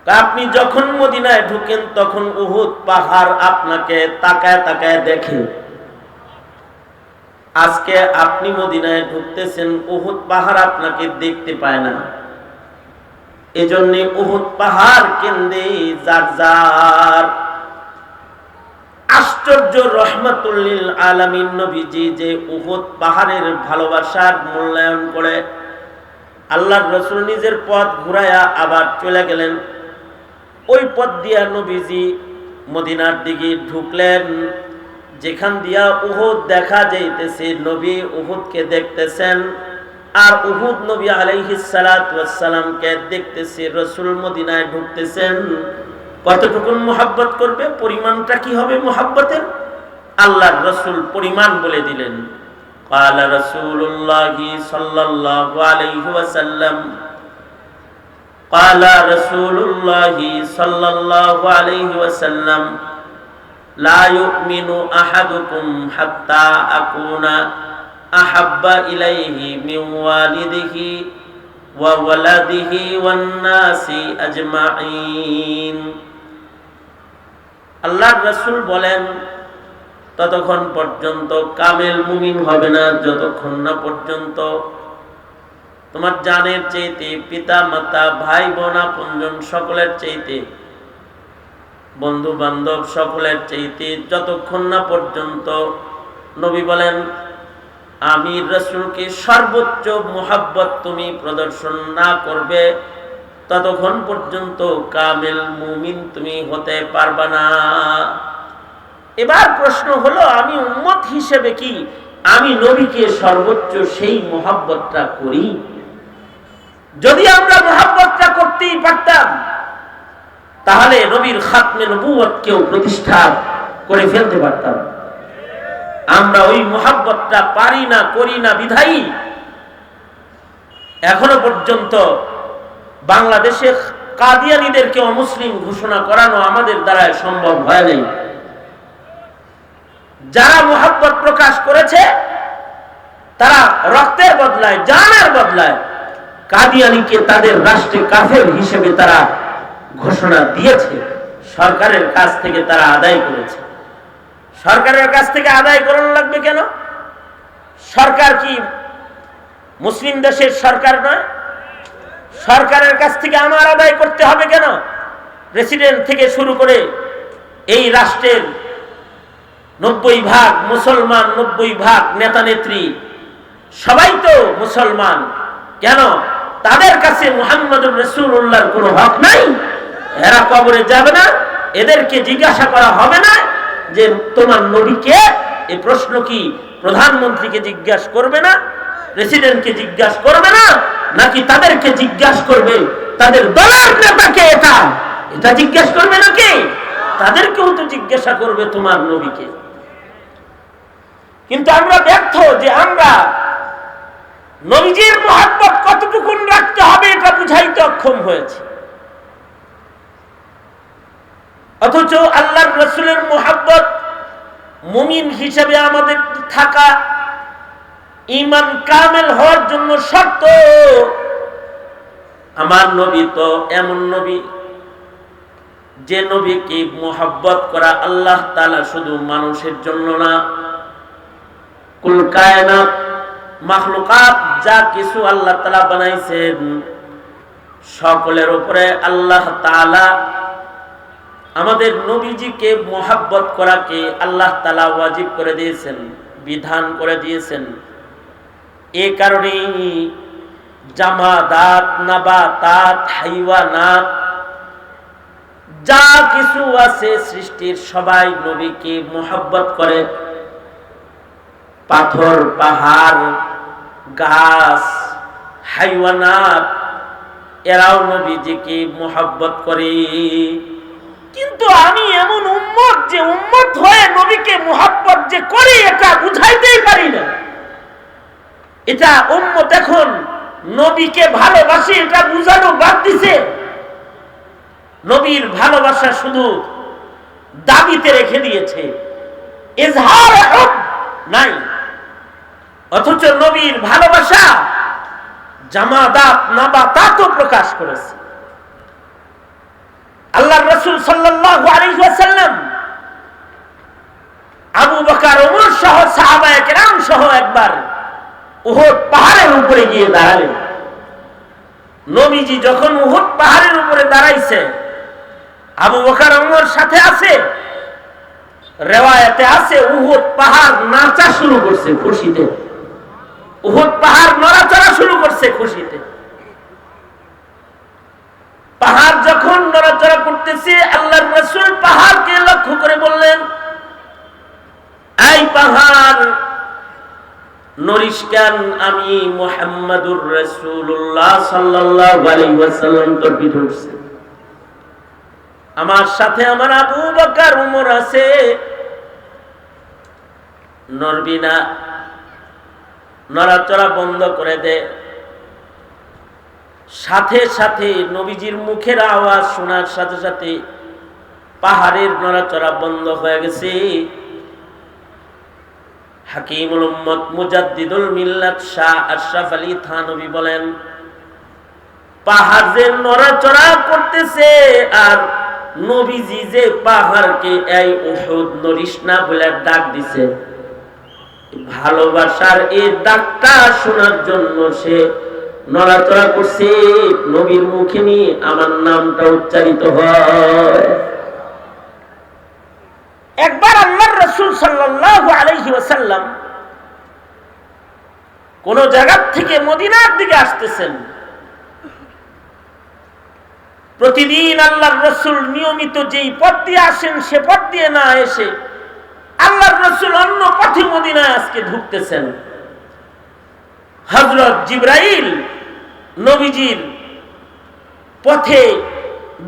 আপনি যখন মদিনায় ঢুকেন তখন উহুদ পাহাড় আপনাকে তাকায় তাকায় দেখে। আজকে আপনি মদিনায় ঢুকতেছেন, উহুদ পাহাড় আপনাকে দেখতে পায় না। এজন্য উহুদ পাহাড় কেন্দ্রে যার যার আশ্চর্য রহমাতুল লিল আলামিন নবীজি যে উহুদ পাহাড়ের ভালোবাসার মূল্যায়ন করে আল্লাহর রাসূল নিজের পথ ঘুরায়া আবার চলে গেলেন। ওই পথ দিয়া নবীজি মদিনার দিকে ঢুকলেন, যেখান দিয়া উহুদ দেখা যাইতেছে। নবী উহুদকে দেখতেছেন আর উহুদ নবী আলাইহিস সালাতু ওয়াস সালামকে দেখতেছে। রাসূল মদিনায় ঢুকতেছেন, কতটুকু মুহাব্বত করবে, পরিমাণটা কি হবে মুহাব্বতের, আল্লাহর রাসূল পরিমাণ বলে দিলেন। قال رسول الله صلى الله عليه وسلم قال رسول الله صلى الله عليه وسلم لا يؤمن أحدكم حتى أكون أحب إليه من والده وولده والناس أجمعين। আল্লাহর রাসূল বলেন, ততক্ষণ পর্যন্ত কামেল মুমিন হবে না যতক্ষণ না পর্যন্ত তোমার জানের চাইতে, পিতা মাতা ভাই বোন আপনজন সকলের চাইতে, বন্ধু বান্ধব সকলের চাইতে যতক্ষণ না পর্যন্ত, নবী বলেন আমি রাসূলকে সর্বোচ্চ মুহাব্বত তুমি প্রদর্শন না করবে ততক্ষণ পর্যন্ত কামেল মুমিন তুমি হতে পারবা না। এবার প্রশ্ন হলো, আমি উম্মত হিসেবে কি আমি নবীকে সর্বোচ্চ সেই মুহাব্বতটা করি? যদি আমরা মুহাব্বতটা করতেই পারতাম তাহলে নবীর খাতমে নবুয়তকেও প্রতিষ্ঠা করে ফেলতে পারতাম। আমরা ওই মুহাব্বতটা পারি না, করি না বিধায়ী এখনো পর্যন্ত বাংলাদেশে কাদিয়ানীদেরকে অমুসলিম ঘোষণা করানো আমাদের দ্বারা সম্ভব হয় নাই। যারা মুহাব্বত প্রকাশ করেছে তারা রক্তের বদলায়, জানের বদলায় কাদিয়ানীকে তাদের রাষ্ট্রে কাফের হিসেবে তারা ঘোষণা দিয়েছে। সরকারের কাছ থেকে তারা আদায় করেছে। সরকারের কাছ থেকে আদায় করানো লাগবে কেন? সরকার কি মুসলিম দেশের সরকার নয়? সরকারের কাছ থেকে আমার আদায় করতে হবে কেন? প্রেসিডেন্ট থেকে শুরু করে এই রাষ্ট্রের 90% মুসলমান, 90% নেতা নেত্রী সবাই তো মুসলমান। কেন তাদের কাছে মুহাম্মদুর রাসূলুল্লাহর কোনো হক নাই? এরা কবরে যাবে না? এদেরকে জিজ্ঞাসা করা হবে না যে তোমার নবীকে? এই প্রশ্ন কি প্রধানমন্ত্রীকে জিজ্ঞাসা করবে না? প্রেসিডেন্টকে জিজ্ঞাসা করবে না? নাকি তাদেরকে জিজ্ঞাসা করবে তাদের দলের নেতাকে? এটা জিজ্ঞাসা করবে নাকি? তাদেরকেও তো জিজ্ঞাসা করবে তোমার নবীকে। কিন্তু আমরা ব্যর্থ যে আমরা নবীজির মুহাব্বত কতটুকু রাখতে হবে এটা বুঝাইতে অক্ষম হয়েছে। অথচ আল্লাহর রাসূলের মুহাব্বত মুমিন হিসেবে আমাদের থাকা, ঈমান কামেল হওয়ার জন্য শর্ত। আমার নবী তো এমন নবী যে নবীকে মুহাব্বত করা আল্লাহ তাআলা শুধু মানুষের জন্য না, কুল কায়নাত মাখলুকাত যা কিছু আল্লাহ তাআলা বানাইছেন সকলের উপরে আল্লাহ তাআলা আমাদের নবীজিকে মুহাব্বত করাকে আল্লাহ তাআলা ওয়াজিব করে দিয়েছেন, বিধান করে দিয়েছেন। এই কারণেই জামাদাত, নাবাতাত, হাইওয়ানাত যা কিছু আছে সৃষ্টির সবাই নবীকে মুহাব্বত করে। পাথর, পাহাড়, গাছ, হাইওয়ানাত এরাও নবীজিকে মুহাব্বত করে। কিন্তু আমি এমন উম্মত যে উম্মত হয়ে নবীকে মুহাব্বত যে করি এটা বুঝাইতেই পারি না। এটা উম্মত এখন নবীকে ভালোবাসে এটা বুঝানো বাদ দিছে। নবীর ভালোবাসা শুধু দাবিতে রেখে দিয়েছে, ইজহার হুব নাই। অথচ নবীর ভালোবাসা জামাদাত, নাবাতাতও প্রকাশ করেছে। রাসূল সাল্লাল্লাহু আলাইহি ওয়াসাল্লাম আবু বকর ওমর সহ সাহাবায়ে কেরাম সহ একবার উহুদ পাহাড়ের উপরে গিয়ে দাঁড়ালেন। নবীজি যখন উহুদ পাহাড়ের উপরে দাঁড়াইছে, আবু বকর ওমর সাথে আছে, রিওয়ায়াতে আছে উহুদ পাহাড় নাচা শুরু করছে খুশিতে। উহুদ পাহাড় নড়াচড়া শুরু করছে খুশিতে। পাহাড় যখন নড়াচড়া করতেছে, আল্লাহর রাসূল পাহাড়কে লক্ষ্য করে বললেন, এই পাহাড় নড়িস কেন? আমি মুহাম্মাদুর রাসূলুল্লাহ সাল্লাল্লাহু আলাইহি ওয়াসাল্লাম তোর পিঠে উঠছে, আমার সাথে আমার আবু বকর ওমর আছে, নড়বি না, নড়াচড়া বন্ধ করে দে। সাথে সাথে নবীজির মুখের আওয়াজ শোনার সাথে সাথে পাহাড়ের নড়াচড়া বন্ধ হয়ে গেছে। হাকিমুল উম্মত মুজাদ্দিদুল মিল্লাত শাহ আশরাফ আলী থানভী বলেন, পাহাড় যে নড়াচড়া করতেছে আর নবীজি যে পাহাড়কে এই উহুদ নড়িস না বলে ডাক দিছে, ভালোবাসার এই ডাকটা শোনার জন্য সে নড়াচড়া করছে। নবীর মুখে নিয়ে আমার নামটা উচ্চারিত হয়। একবার আল্লাহর রাসূল সাল্লাল্লাহু আলাইহি ওয়াসাল্লাম কোন জায়গা থেকে মদিনার দিকে আসতেছেন। প্রতিদিন আল্লাহর রাসূল নিয়মিত যেই পথ দিয়ে আসেন সে পথ দিয়ে না এসে আল্লাহর রাসূল অন্য পথে মদিনায় আজকে ঢুকতেছেন। হযরত জিবরাইল নবীজির পথে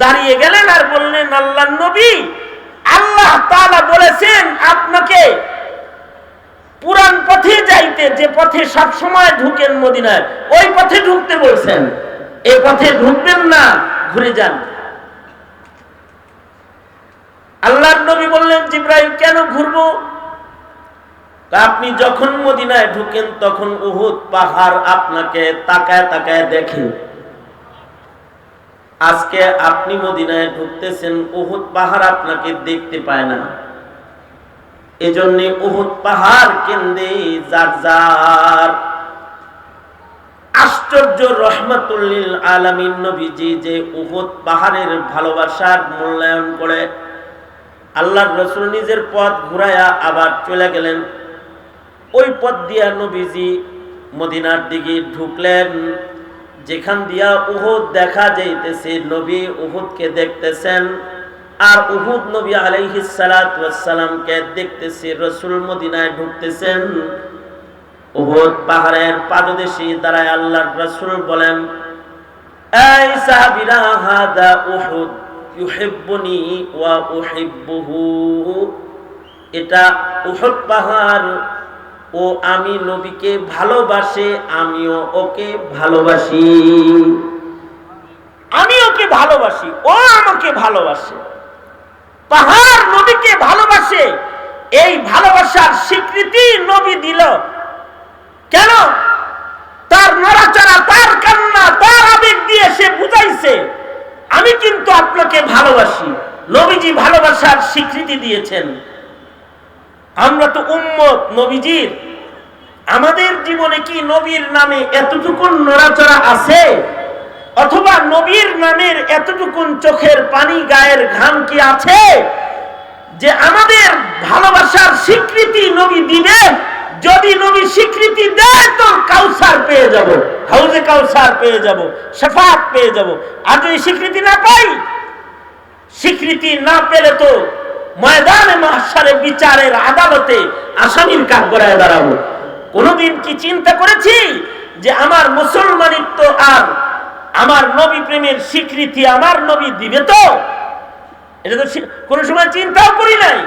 দাঁড়িয়ে গেলেন আর বললেন, আল্লাহর নবী, আল্লাহ তাআলা বলেছেন আপনাকে পুরান পথে যাইতে, যে পথে সব সময় ঢুকেন মদিনায়, ওই পথে ঢুকতে বলছেন, এই পথে ঢুকবেন না, ঘুরে যান। আল্লাহর নবী বললেন, জিবরাইল কেন ঘুরবো? আপনি যখন মদিনায় ঢুকেন তখন উহুদ পাহাড় আপনাকে তাকায় তাকায় দেখে। আজকে আপনি মদিনায় ঢুকতেছেন, উহুদ পাহাড় আপনাকে দেখতে পায় না। এজন্য উহুদ পাহাড় কেন্দ্রে যার যার। আশ্চর্য, রহমাতুল লিল আলামিন নবীজি যে উহুদ পাহাড়ের ভালোবাসার মূল্যায়ন করে আল্লাহর রাসূল নিজের পথ ঘুরায়া আবার চলে গেলেন। ওই পথ দিয়া নবীজি মদিনার দিকে ঢুকলেন, যেখান দিয়া উহুদ দেখা যাইতেছে। নবী উহুদকে দেখতেছেন আর উহুদ নবী আলাইহিস সালাতু ওয়াস সালামকে দেখতেছে। রাসূল মদিনায় ঢুকতেছেন, উহুদ পাহাড়ের পাদদেশে দাঁড়ায় আল্লাহর রাসূল বলেন, এই সাহাবীরা, হাদা উহুদ ইউহিব্বুনি ওয়া উহিব্বুহু, এটা উহুদ পাহাড়, ও আমি নবীকে ভালোবাসে, আমিও ওকে ভালোবাসি। আমি ওকে ভালোবাসি, ও আমাকে ভালোবাসে। পাহাড় নবীকে ভালোবাসে, এই ভালোবাসার স্বীকৃতি নবী দিল। কেন? তার নড়াচড়া, তার কান্না, তার আবেগ দিয়ে সে বুঝাইছে আমি কিন্তু আপনাকে ভালোবাসি। নবীজি ভালোবাসার স্বীকৃতি দিয়েছেন। আমরা তো উম্মত নবীজির, আমাদের জীবনে কি নবীর নামে এতটুকু নড়াচড়া আছে? অথবা নবীর নামের এতটুকু চোখের পানি, গায়ের ঘাম কি আছে যে আমাদের ভালোবাসার স্বীকৃতি নবী দিবে? যদি নবী স্বীকৃতি দেয় তো কাউসার পেয়ে যাব, হাউজে কাউসার পেয়ে যাব, শাফাত পেয়ে যাব। আর যদি স্বীকৃতি না পাই, স্বীকৃতি না পেলে তো ময়দানে মাহশারে বিচারের আদালতে আসামির কাঠ গড়ায় দাঁড়াবো। কোনদিন কি চিন্তা করেছি যে আমার মুসলমানিত্ব আর আমার নবী প্রেমের স্বীকৃতি আমার নবী দিবে? তো এটা তো কোনো সময় চিন্তাও করি নাই।